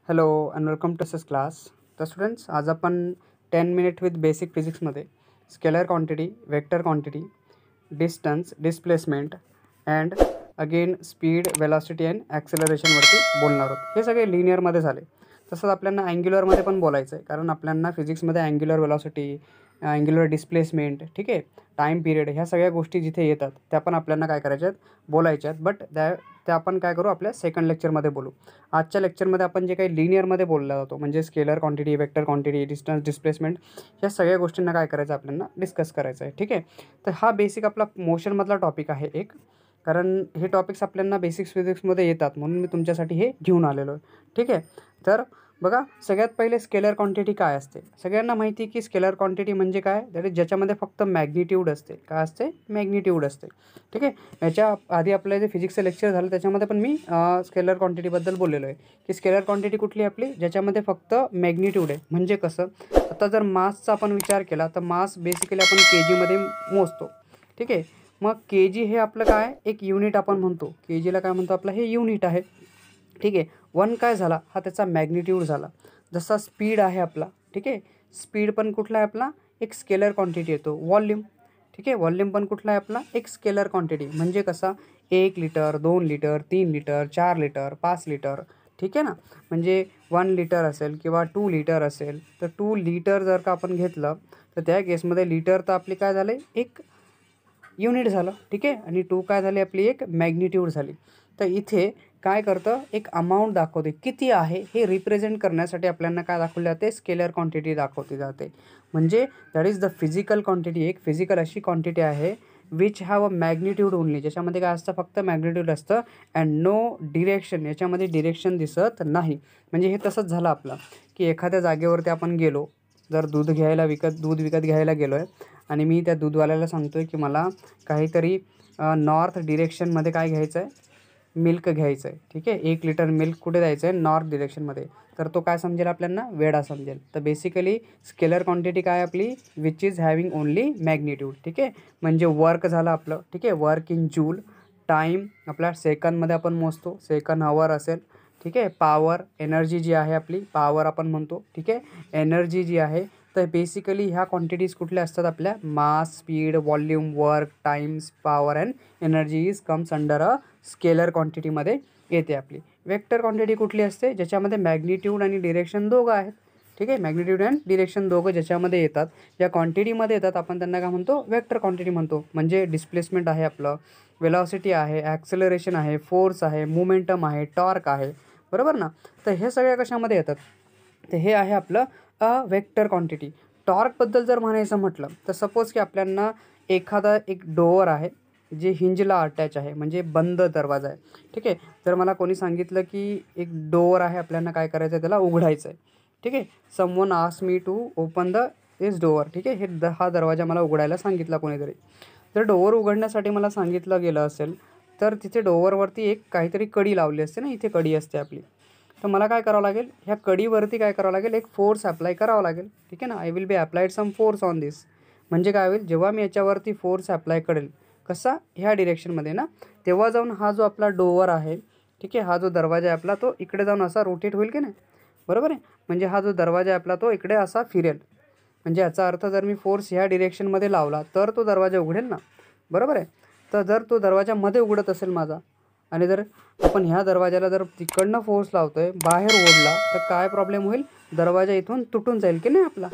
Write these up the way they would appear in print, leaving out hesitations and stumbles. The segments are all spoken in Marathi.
Hello and welcome to this class. तर स्टुडंट्स, आज आपण 10 मिनिट विथ बेसिक फिजिक्समध्ये scalar quantity, vector quantity, distance, displacement and again speed, velocity and ॲक्सेलरेशनवरती बोलणार आहोत. हे सगळे लिनियरमध्ये झाले. तसंच आपल्याला अँग्युलरमध्ये पण बोलायचं आहे, कारण आपल्याला फिजिक्समध्ये अँग्युलर वेलॉसिटी, अँग्युलर डिस्प्लेसमेंट, ठीक आहे, टाईम पिरियड, ह्या सगळ्या गोष्टी जिथे येतात त्या पण आपल्याला काय करायच्या आहेत, बोलायच्या आहेत. बट त्या आपण काय करू, आपल्या सेकंड लेक्चरमध्ये बोलू. आजच्या लेक्चरमध्ये आपण जे काही लिनियरमध्ये बोलला जातो, म्हणजे scalar quantity, vector quantity, distance, displacement, या सगळ्या गोष्टींना काय करायचं, आपल्याला डिस्कस करायचं आहे. ठीक आहे. तर हा बेसिक आपला मोशनमधला टॉपिक आहे एक, कारण हे टॉपिक्स आपल्याला बेसिक्स फिजिक्समध्ये येतात म्हणून मी तुमच्यासाठी हे घेऊन आलेलो आहे. ठीक आहे. तर बघा, सगळ्यात पहिले स्केलर क्वांटिटी काय असते. सगळ्यांना माहिती आहे की स्केलर क्वांटिटी म्हणजे काय, दॅट इज ज्याच्यामध्ये फक्त मॅग्निट्यूड असते. काय असते? मॅग्निट्यूड असते. ठीक आहे. याच्या आधी आपलं जे फिजिक्सचं लेक्चर झालं त्याच्यामध्ये पण मी स्केलर क्वांटिटीबद्दल बोललेलो आहे की स्केलर क्वांटिटी कुठली आपली, ज्याच्यामध्ये फक्त मॅग्निट्यूड आहे. म्हणजे कसं, आता जर मासचा आपण विचार केला तर मास बेसिकली आपण केजीमध्ये मोजतो. ठीक आहे. मग केजी हे आपलं काय, एक युनिट आपण म्हणतो. केजीला काय म्हणतो, आपलं हे युनिट आहे. ठीक आहे. 1 काय झाला, हा त्याचा मॅग्निट्यूड झाला. जसा स्पीड आहे आपला, ठीक आहे, स्पीड पण कुठला आहे आपला, एक स्केलर क्वांटिटी येतो. व्हॉल्यूम, ठीक आहे, व्हॉल्यूम पण कुठला आहे आपला, एक स्केलर क्वांटिटी. म्हणजे कसा, 1 litre, 2 litre, 3 litre, 4 litre, 5 litre. ठीक आहे ना. म्हणजे 1 लिटर असेल किंवा 2 लिटर असेल, तर 2 लिटर जर का आपण घेतलं तर त्या केसमध्ये लिटर तर आपली काय झाले, एक युनिट झालं. ठीक आहे. आणि 2 काय झाली, आपली एक मॅग्निट्यूड झाली. तर इथे काय करतं, एक अमाऊंट दाखवते, किती आहे हे रिप्रेझेंट करण्यासाठी आपल्याला काय दाखवले जाते, स्केलर क्वांटिटी दाखवली जाते. म्हणजे that is the physical quantity. एक फिजिकल अशी क्वांटिटी आहे which have a magnitude only, ज्याच्यामध्ये काय असतं, फक्त मॅग्निट्यूड असतं अँड नो डिरेक्शन, याच्यामध्ये डिरेक्शन दिसत नाही. म्हणजे हे तसंच झालं आपलं की एखाद्या जागेवरती आपण गेलो, जर दूध विकत घ्यायला गेलो आहे आणि मी त्या दूधवाल्याला सांगतो आहे की मला काहीतरी नॉर्थ डिरेक्शनमध्ये काय घ्यायचं आहे, मिल्क घ्यायचं आहे. ठीक आहे. 1 लिटर मिल्क कुठे द्यायचं आहे, नॉर्थ डिरेक्शनमध्ये. तर तो काय समजेल, आपल्याला वेडा समजेल. तर बेसिकली स्केलर क्वांटिटी काय आपली, which is having only magnitude. ठीक आहे. म्हणजे वर्क झालं आपलं. ठीक आहे. Work in joule. टाईम आपल्या सेकंदमध्ये आपण मोजतो, सेकंद हवर असेल. ठीक आहे. पॉवर, एनर्जी जी आहे आपली, पॉवर आपण म्हणतो. ठीक आहे. एनर्जी जी आहे, तर बेसिकली ह्या क्वांटिटीज कुठल्या असतात आपल्या, mass, speed, volume, work, times, power and energy is comes under a scalar क्वांटिटीमध्ये येते आपली. वेक्टर क्वांटिटी कुठली असते, ज्याच्यामध्ये मॅग्निट्यूड आणि डिरेक्शन दोघं आहेत. ठीक आहे. मॅग्निट्यूड अँड डिरेक्शन दोघं ज्याच्यामध्ये येतात, ज्या क्वांटिटीमध्ये येतात, आपण त्यांना काय म्हणतो, वेक्टर क्वांटिटी म्हणतो. म्हणजे डिस्प्लेसमेंट आहे आपलं, वेलॉसिटी आहे, ॲक्सेलरेशन आहे, फोर्स आहे, मोमेंटम आहे, टॉर्क आहे. बरोबर ना. तर हे सगळ्या कशामध्ये येतात, तर हे आहे आपलं वेक्टर क्वांटिटी. टॉर्कबद्दल जर म्हणायचं म्हटलं तर सपोज की आपल्याला एखादा एक डोअर आहे जे हिंजला अटॅच आहे, म्हणजे बंद दरवाजा आहे. ठीक आहे. जर मला कोणी सांगितलं की एक डोअर आहे, आपल्याला काय करायचं आहे, त्याला उघडायचं आहे. ठीक आहे. Someone ask me to open this door. ठीक आहे. हा दरवाजा मला उघडायला सांगितला कोणीतरी. जर डोअर उघडण्यासाठी मला सांगितलं गेलं असेल तर तिथे डोअरवरती एक काहीतरी कडी लावली असते ना, इथे कडी असते आपली. तर मला काय करावं लागेल, ह्या कडीवरती काय करावं लागेल, एक फोर्स अप्लाय करावा लागेल. ठीक आहे ना. I will be applied some force on this. म्हणजे काय होईल, जेव्हा मी याच्यावरती फोर्स अप्लाय करेल, कसा, ह्या डिरेक्शनमध्ये ना, तेव्हा जाऊन हा जो आपला डोअर आहे, ठीक आहे, हा जो दरवाजा आहे आपला, तो इकडे जाऊन असा रोटेट होईल की नाही. बरोबर आहे. म्हणजे हा जो दरवाजा आहे आपला, तो इकडे असा फिरेल. म्हणजे याचा अर्थ, जर मी फोर्स ह्या डिरेक्शनमध्ये लावला तर तो दरवाजा उघडेल ना. बरोबर आहे. तर जर तो दरवाजा मध्ये उघडत असेल माझा, आणि जर आपण ह्या दरवाजाला जर तिकडनं फोर्स लावतोय, बाहेर ओढला, तर काय प्रॉब्लेम होईल, दरवाजा इथून तुटून जाईल की नाही आपला.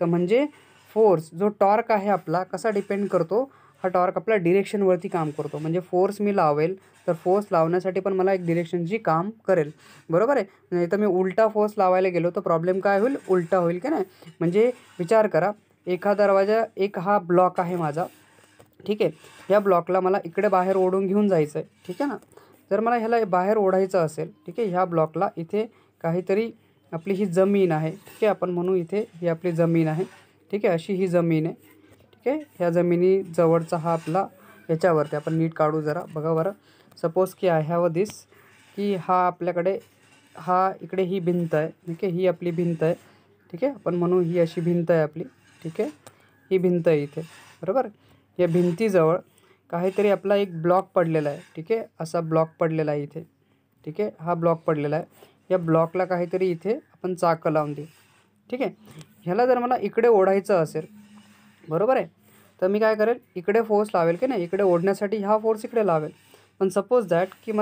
तर म्हणजे फोर्स, जो टॉर्क आहे आपला, कसा डिपेंड करतो, हा टॉर्क आपल्या डिरेक्शनवरती काम करतो. म्हणजे फोर्स मी लावेल तर फोर्स लावण्यासाठी पण मला एक डिरेक्शनची काम करेल. बरोबर आहे. नाही तर मी उलटा फोर्स लावायला गेलो तर प्रॉब्लेम काय होईल, उलटा होईल की नाही. म्हणजे विचार करा, एका दरवाजा, एक हा ब्लॉक आहे माझा. ठीक आहे. ह्या ब्लॉकला मला इकडे बाहेर ओढून घेऊन जायचं आहे. ठीक आहे ना. जर मला ह्याला बाहेर ओढायचं असेल, ठीक आहे, ह्या ब्लॉकला इथे काहीतरी आपली ही जमीन आहे. ठीक आहे. आपण म्हणू इथे ही आपली जमीन आहे. ठीक आहे. अशी ही जमीन आहे. ठीक आहे. ह्या जमिनीजवळचा हा आपला, याच्यावरती आपण नीट काढू जरा, बघा बरं. सपोज की आय हॅव दिस, की हा आपल्याकडे, हा इकडे ही भिंत आहे. ठीक आहे. ही आपली भिंत आहे. ठीक आहे. आपण म्हणू ही अशी भिंत आहे आपली. ठीक आहे. ही भिंत आहे इथे. बरोबर. या भिंतीजवळ काहीतरी आपला एक ब्लॉक पडलेला आहे. ठीक आहे. असा ब्लॉक पडलेला आहे इथे. ठीक आहे. हा ब्लॉक पडलेला आहे. या ब्लॉकला काहीतरी इथे आपण चाकं लावून देऊ. ठीक आहे. ह्याला जर मला इकडे ओढायचं असेल, बरोबर आहे, तर मी काय करेल, इकडे फोर्स लावेल की नाही, इकडे ओढण्यासाठी हा फोर्स इकडे लावेल. पण सपोज दॅट की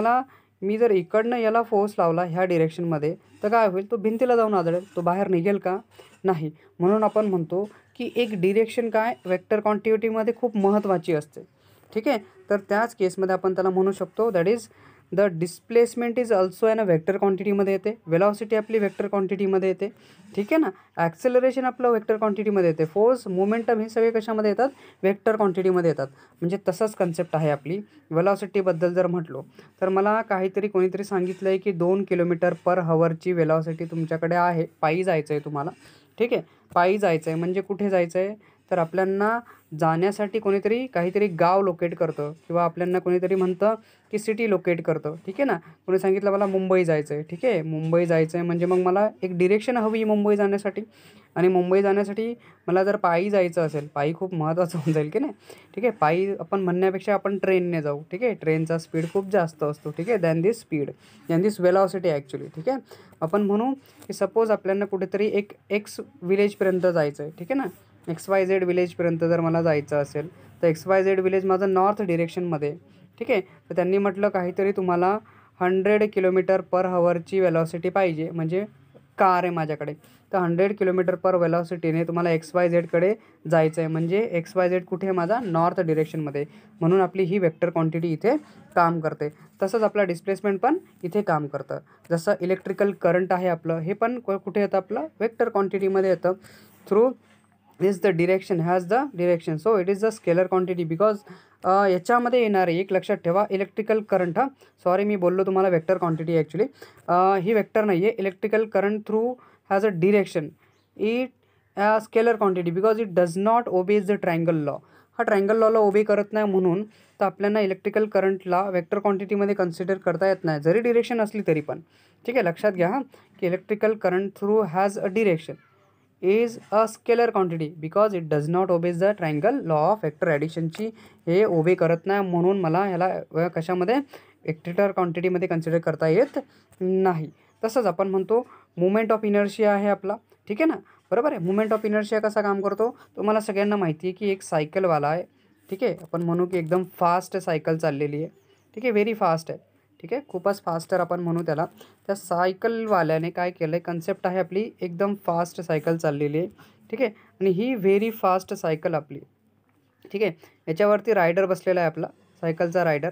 मी जर इकडनं याला फोर्स लावला ह्या डिरेक्शनमध्ये, तर काय होईल, तो भिंतीला जाऊन आदळेल, तो बाहेर निघेल का? नाही. म्हणून आपण म्हणतो की एक डिरेक्शन काय वेक्टर क्वांटिटीमध्ये खूप महत्त्वाची असते. ठीक आहे. तर त्याच केसमध्ये आपण त्याला म्हणू शकतो that is the displacement is also an vector क्वांटिटीमध्ये येते. वेलॉसिटी आपली वेक्टर क्वांटिटीमध्ये येते. ठीक आहे ना. ॲक्सेलरेशन आपलं वेक्टर क्वांटिटीमध्ये येते. फोर्स, मोमेंटम हे सगळे कशामध्ये येतात? वेक्टर क्वांटिटीमध्ये येतात. म्हणजे तसंच कन्सेप्ट आहे आपली. वेलॉसिटीबद्दल जर म्हटलो तर मला कोणीतरी सांगितलं आहे की 2 किलोमीटर पर हवरची वेलॉसिटी तुमच्याकडे आहे. पायी जायचं आहे तुम्हाला. ठीक आहे. पायी जायचं आहे म्हणजे कुठे जायचं आहे? तर आपल्यांना जाण्यासाठी कोणीतरी काहीतरी गाव लोकेट करतं किंवा आपल्यांना कोणीतरी म्हणतं की सिटी लोकेट करतं. ठीक आहे ना. कोणी सांगितलं मला मुंबई जायचं आहे. ठीक आहे. मुंबई जायचं आहे म्हणजे मग मला एक डिरेक्शन हवी मुंबई जाण्यासाठी. आणि मुंबई जाण्यासाठी मला जर पायी जायचं असेल, पायी खूप महत्त्वाचं होऊन जाईल की नाही. ठीक आहे. पायी आपण म्हणण्यापेक्षा आपण ट्रेनने जाऊ. ठीक आहे. ट्रेनचा स्पीड खूप जास्त असतो. ठीक आहे. दॅन दिस वेलॉसिटी ॲक्च्युली. ठीक आहे. आपण म्हणू की सपोज आपल्याला कुठेतरी एक एक्स विलेजपर्यंत जायचं आहे. ठीक आहे ना. XYZ विलेजपर्यंत जर मला जायचं असेल तर XYZ विलेज माझं नॉर्थ डिरेक्शनमध्ये. ठीक आहे. तर त्यांनी म्हटलं काहीतरी तुम्हाला 100 किलोमीटर पर हवरची वेलॉसिटी पाहिजे. म्हणजे कार आहे माझ्याकडे, तर 100 किलोमीटर पर वेलॉसिटीने तुम्हाला XYZकडे जायचं आहे. म्हणजे XYZ कुठे आहे माझा? नॉर्थ डिरेक्शनमध्ये. म्हणून आपली ही वेक्टर क्वांटिटी इथे काम करते. तसंच आपलं डिस्प्लेसमेंट पण इथे काम करतं. जसं इलेक्ट्रिकल करंट आहे आपलं, हे पण कुठे येतं? आपलं वेक्टर क्वांटिटीमध्ये येतं. Through this the direction has the direction, so it is the scalar quantity. Because याच्यामध्ये येणारे एक लक्षात ठेवा, इलेक्ट्रिकल करंट, सॉरी मी बोललो तुम्हाला वेक्टर क्वांटिटी, ॲक्च्युली ही वेक्टर नाही आहे. Electrical current through has a direction, it scalar quantity because it does not obeys the triangle law. हा ट्रायंगल लॉला ओबे करत नाही, म्हणून तर आपल्याला इलेक्ट्रिकल करंटला वेक्टर क्वांटिटीमध्ये कन्सिडर करता येत नाही, जरी डिरेक्शन असली तरी पण. ठीक आहे. लक्षात घ्या हां, की electrical current through has a direction is a scalar quantity because it does not obeys the triangle law of vector addition ची हे ओबे करत नाही, म्हणून मला ह्याला कशामध्ये वेक्टर क्वांटिटीमध्ये कन्सिडर करता येत नाही. तसंच आपण म्हणतो मुवमेंट ऑफ इनर्शिया आहे आपला. ठीक आहे ना. बरोबर आहे. मुवमेंट ऑफ इनर्शिया कसा काम करतो तुम्हाला सगळ्यांना माहिती आहे की एक सायकलवाला आहे. ठीक आहे. आपण म्हणू की एकदम फास्ट सायकल चाललेली आहे. ठीक आहे. व्हेरी फास्ट आहे. ठीक आहे. खूपच फास्टर आपण म्हणू त्याला. त्या सायकलवाल्याने काय केलं आहे, कन्सेप्ट आहे आपली एकदम फास्ट सायकल चाललेली आहे. ठीक आहे. आणि ही व्हेरी फास्ट सायकल आपली. ठीक आहे. याच्यावरती रायडर बसलेला आहे आपला, सायकलचा रायडर.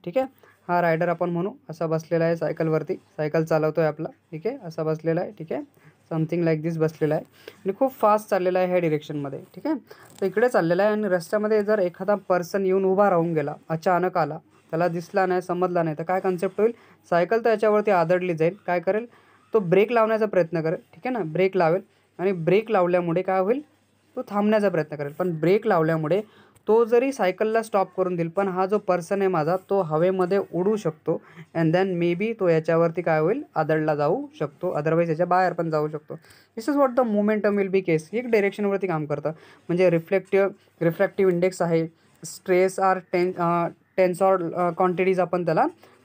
ठीक आहे. हा रायडर आपण म्हणू असा बसलेला आहे सायकलवरती, सायकल चालवतो आहे आपला. ठीक आहे. असा बसलेला आहे. ठीक आहे. समथिंग लाईक दिस बसलेला आहे आणि खूप फास्ट चाललेला आहे ह्या डिरेक्शनमध्ये. ठीक आहे. तर इकडे चाललेला आहे आणि रस्त्यामध्ये जर एखादा पर्सन येऊन उभा राहून गेला, अचानक आला, त्याला दिसला नाही, समजला नाही, तर काय कन्सेप्ट होईल, सायकल तर याच्यावरती आदळली जाईल. काय करेल तो? ब्रेक लावण्याचा प्रयत्न करेल. ठीक आहे ना. ब्रेक लावेल आणि ब्रेक लावल्यामुळे काय होईल, तो थांबण्याचा प्रयत्न करेल. पण ब्रेक लावल्यामुळे तो जरी सायकलला स्टॉप करून देईल, पण हा जो पर्सन आहे माझा तो हवेमध्ये उडू शकतो अँड दॅन मे बी तो याच्यावरती काय होईल, आदळला जाऊ शकतो, अदरवाईज याच्या बाहेर पण जाऊ शकतो. This is what the momentum will be case. एक डायरेक्शनवरती काम करतं. म्हणजे रिफ्रॅक्टिव्ह इंडेक्स आहे, स्ट्रेस आर टेन्सॉर क्वांटिटीज आपण त्याला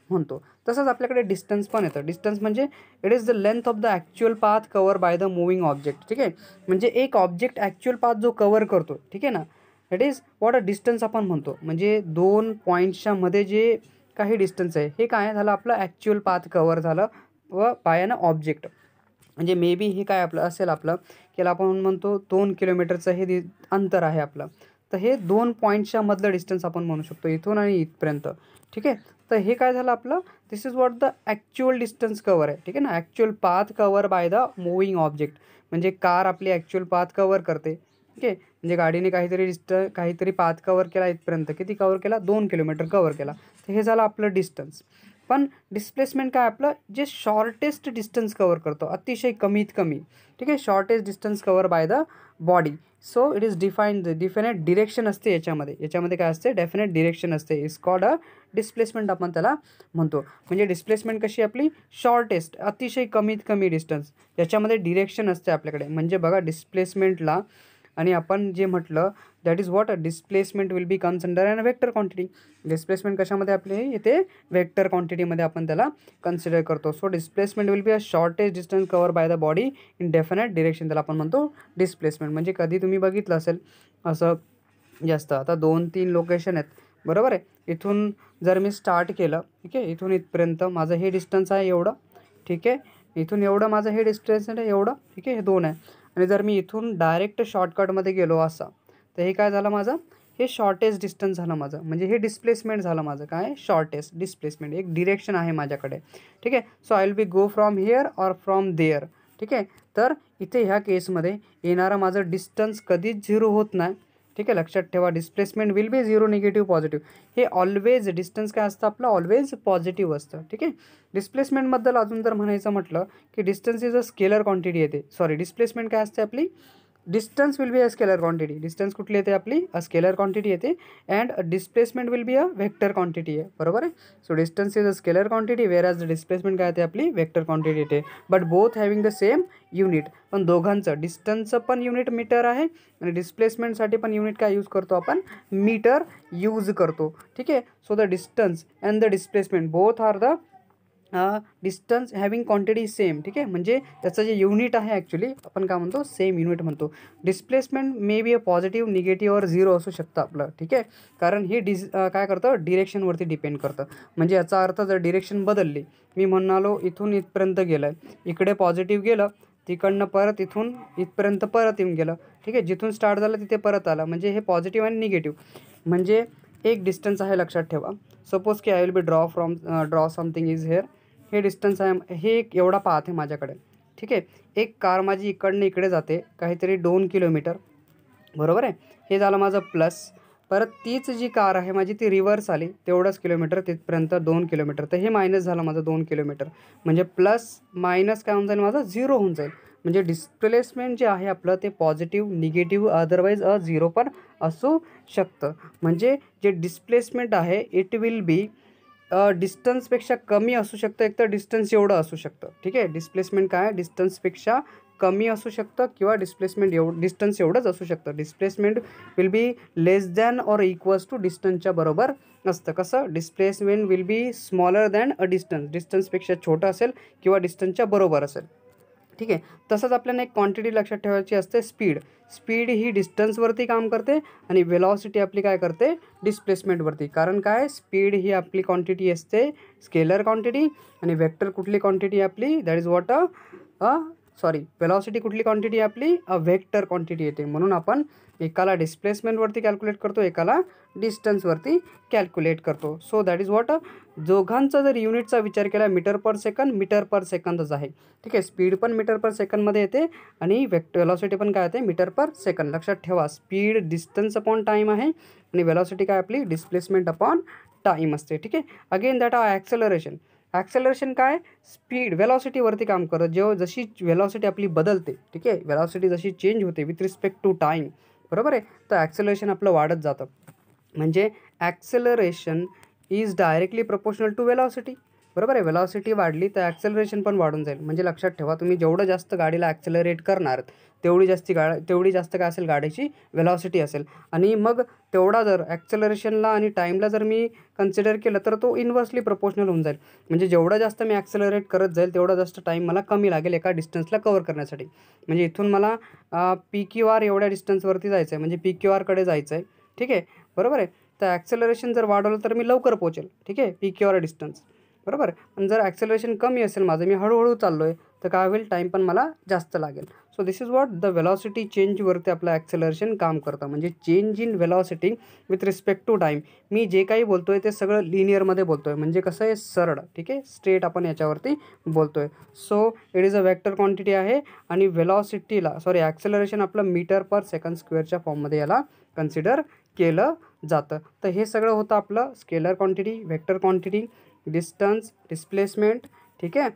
म्हणतो. तसंच आपल्याकडे डिस्टन्स पण येतं. डिस्टन्स म्हणजे it is the length of the actual path cover by the moving object. ठीक आहे. म्हणजे एक ऑब्जेक्ट ॲक्च्युअल पाथ जो कवर करतो, ठीक आहे ना, it is what a distance आपण म्हणतो. म्हणजे 2 पॉईंट्सच्या मध्ये जे काही डिस्टन्स आहे, हे काय झालं, आपलं ॲक्च्युअल पाथ कवर झालं व बाय एन ऑब्जेक्ट. म्हणजे मे बी हे काय आपलं असेल, आपलं की आपण म्हणतो 2 किलोमीटरचं हे अंतर आहे आपलं. तर हे 2 पॉईंट्सच्या मधलं डिस्टन्स आपण म्हणू शकतो, इथून आणि इथपर्यंत. ठीक आहे. तर हे काय झालं आपलं, this is what the actual distance cover आहे. ठीक आहे ना. Actual path cover by the moving object. म्हणजे कार आपली ॲक्च्युअल पाथ कवर करते. ठीक आहे. म्हणजे गाडीने काहीतरी पाथ कवर केला इथपर्यंत, किती कवर केला, 2 किलोमीटर कवर केला. तर हे झालं आपलं डिस्टन्स. पण डिस्प्लेसमेंट काय आपलं, जे शॉर्टेस्ट डिस्टन्स कवर करतो, अतिशय कमीत कमी. ठीक आहे. Shortest distance cover by the body. So it is definite direction असते याच्यामध्ये काय असते, डेफिनेट डिरेक्शन असते. इज कॉल्ड अ डिस्प्लेसमेंट आपण त्याला म्हणतो. म्हणजे डिस्प्लेसमेंट कशी आपली, शॉर्टेस्ट, अतिशय कमीत कमी डिस्टन्स, याच्यामध्ये डिरेक्शन असते आपल्याकडे. म्हणजे बघा डिस्प्लेसमेंटला आणि आपण जे म्हटलं that is what displacement will be comes under an vector quantity. Displacement कशामध्ये आपले येते वेक्टर क्वांटिटीमध्ये आपण त्याला कन्सिडर करतो. So displacement will be a shortest distance cover by the body in definite direction, त्याला आपण म्हणतो डिस्प्लेसमेंट. म्हणजे कधी तुम्ही बघितलं असेल असं जास्त, आता 2-3 लोकेशन आहेत बरोबर आहे. इथून जर मी स्टार्ट केलं ठीक आहे, इथून इथपर्यंत माझं हे डिस्टन्स आहे एवढं ठीक आहे, इथून एवढं माझं हे डिस्टन्स आहे एवढं ठीक आहे, हे 2 आहे. आणि जर मी इथून डायरेक्ट शॉर्टकटमध्ये गेलो असा तर हे काय झालं माझं, हे शॉर्टेस्ट डिस्टन्स झालं माझं. म्हणजे हे डिस्प्लेसमेंट झालं माझं काय, शॉर्टेस्ट डिस्प्लेसमेंट. एक डिरेक्शन आहे माझ्याकडे ठीक आहे. So I will be go from here or from there ठीक आहे. तर इथे ह्या केसमध्ये येणारं माझं डिस्टन्स कधीच 0 होत नाही ठीक आहे. लक्षात ठेवा displacement will B 0, negative, positive. हे ऑलवेज डिस्टन्स काय असतं आपलं, ऑलवेज पॉझिटिव्ह असतं ठीक आहे. डिस्प्लेसमेंटबद्दल अजून जर म्हणायचं म्हटलं की distance is a scalar quantity येते. सॉरी, डिस्प्लेसमेंट काय असते आपली, distance will be a scalar quantity. Distance कुठली येते आपली, अ स्केलर क्वांटिटी येते. And displacement will be a vector quantity आहे बरोबर आहे. So distance is a scalar quantity wear as displacement काय येते आपली वेक्टर क्वांटिटी येते. But both having the same unit. पण दोघांचं डिस्टन्सचं पण युनिट मीटर आहे आणि डिस्प्लेसमेंटसाठी पण युनिट काय यूज करतो आपण, मीटर यूज करतो ठीक आहे. So the distance and the displacement both are the distance having quantity same ठीक आहे. म्हणजे त्याचं जे युनिट आहे ॲक्च्युली आपण काय म्हणतो, सेम युनिट म्हणतो. Displacement may be a positive, negative और 0 असू शकतं आपलं ठीक आहे. कारण हे काय करतं, डिरेक्शनवरती डिपेंड करतं. म्हणजे याचा अर्थ जर डिरेक्शन बदलली, मी म्हणालो इथून इथपर्यंत गेलं आहे, इकडे पॉझिटिव्ह गेलं, तिकडनं परत इथून इथपर्यंत परत येऊन गेलं ठीक आहे. जिथून स्टार्ट झालं तिथे परत आलं, म्हणजे हे पॉझिटिव्ह आणि निगेटिव्ह. म्हणजे एक डिस्टन्स आहे लक्षात ठेवा. सपोज की I will B draw something is hair. हे डिस्टन्स आहे, हे एक एवढा पाथ आहे माझ्याकडे ठीक आहे. एक कार माझी इकडनं इकडे जाते काहीतरी 2 किलोमीटर बरोबर आहे. हे झालं माझं प्लस. परत तीच जी कार आहे माझी ती रिव्हर्स आली तेवढंच किलोमीटर, तिथपर्यंत 2 किलोमीटर, तर हे मायनस झालं माझं 2 किलोमीटर. म्हणजे प्लस मायनस काय होऊन जाईल माझं, 0 होऊन जाईल. म्हणजे डिस्प्लेसमेंट जे आहे आपलं ते पॉझिटिव्ह, निगेटिव्ह, अदरवाईज 0 पण असू शकतं. म्हणजे जे डिस्प्लेसमेंट आहे इट विल बी डिस्टन्सपेक्षा कमी असू शकतं, एक तर डिस्टन्स एवढं असू शकतं ठीक आहे. डिस्प्लेसमेंट काय, डिस्टन्सपेक्षा कमी असू शकतं किंवा डिस्टन्स एवढंच असू शकतं. Displacement will be less than or equals to डिस्टन्सच्या बरोबर असतं. कसं, displacement will be smaller than a distance, डिस्टन्सपेक्षा छोटं असेल किंवा डिस्टन्सच्या बरोबर असेल ठीक आहे. तसंच आपल्याला एक क्वांटिटी लक्षात ठेवायची असते, स्पीड. स्पीड ही डिस्टन्सवरती काम करते आणि वेलॉसिटी आपली काय करते, डिस्प्लेसमेंटवरती. कारण काय, स्पीड ही आपली क्वांटिटी असते स्केलर क्वांटिटी आणि वेक्टर कुठली क्वांटिटी आपली, दॅट इज वॉट वेलॉसिटी कुठली क्वांटिटी आपली, अ वेक्टर क्वांटिटी येते. म्हणून आपण एकाला डिस्प्लेसमेंटवरती कॅल्क्युलेट करतो, एकाला डिस्टन्सवरती कॅल्क्युलेट करतो. सो दॅट इज वॉट, दोघांचा जर युनिटचा विचार केला मीटर पर सेकंदच आहे ठीक आहे. स्पीड पण मीटर पर सेकंदमध्ये येते आणि वेलॉसिटी पण काय येते, मीटर पर सेकंद. लक्षात ठेवा, स्पीड डिस्टन्स अपॉन टाईम आहे आणि वेलॉसिटी काय आपली डिस्प्लेसमेंट अपॉन टाईम असते ठीक आहे. Again that acceleration. ॲक्सेलरेशन काय, स्पीड वेलॉसिटीवरती काम करतं. जेव्हा जशी वेलॉसिटी आपली बदलते ठीक आहे, वेलॉसिटी जशी चेंज होते विथ रिस्पेक्ट टू टाईम बरोबर आहे, तर ॲक्सेलरेशन आपलं वाढत जातं. म्हणजे acceleration is directly proportional to velocity बरोबर आहे. वेलॉसिटी वाढली तर ॲक्सेलरेशन पण वाढून जाईल. म्हणजे लक्षात ठेवा, तुम्ही जेवढं जास्त गाडीला ॲक्सेलरेट करणार तेवढी जास्त काय असेल गाडीची वेलॉसिटी असेल. आणि मग तेवढा जर ॲक्सेलरेशनला आणि टाईमला जर मी कन्सिडर केलं तर तो इन्व्हर्सली प्रपोर्शनल होऊन जाईल. म्हणजे जेवढं जास्त मी ॲक्सेलरेट करत जाईल तेवढा जास्त टाईम मला कमी लागेल एका डिस्टन्सला कवर करण्यासाठी. म्हणजे इथून मला PQR एवढ्या डिस्टन्सवरती जायचं आहे, म्हणजे PQRकडे जायचं आहे ठीक आहे बरोबर आहे. तर ॲक्सेलरेशन जर वाढवलं तर मी लवकर पोहोचेल ठीक आहे PQR डिस्टन्स बरोबर. पण जर ॲक्सेलरेशन कमी असेल माझं, मी हळूहळू चाललो आहे, तर काय होईल, टाईम पण मला जास्त लागेल. So this is what the velocity चेंजवरती आपलं ॲक्सेलरेशन काम करतं. म्हणजे change in velocity with respect to time. मी जे काही बोलतो आहे ते सगळं लिनियरमध्ये बोलतो आहे, म्हणजे कसं आहे, सरळ ठीक आहे, स्ट्रेट आपण याच्यावरती बोलतो आहे. So it is a vector quantity आहे आणि ॲक्सेलरेशन आपलं मीटर पर सेकंड स्क्वेअरच्या फॉर्ममध्ये याला कन्सिडर केलं जातं. तर हे सगळं होतं आपलं scalar quantity, vector quantity, distance, displacement ठीक आहे,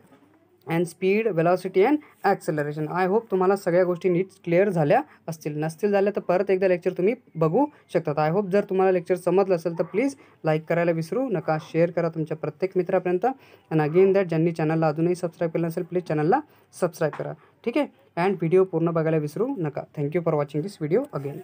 and speed, velocity and acceleration. I hope तुम्हाला सगळ्या गोष्टी नीट क्लिअर झाल्या असतील. नसतील झाल्या तर परत एकदा लेक्चर तुम्ही बघू शकतात. आय होप जर तुम्हाला लेक्चर समजलं असेल तर प्लीज लाईक करायला विसरू नका, शेअर करा तुमच्या प्रत्येक मित्रापर्यंत. अँड अगेन दॅट, ज्यांनी चॅनलला अजूनही सबस्क्राईब केलं नसेल प्लीज चॅनलला सबस्क्राईब करा ठीक आहे. अँड व्हिडिओ पूर्ण बघायला विसरू नका. Thank you for watching this video again.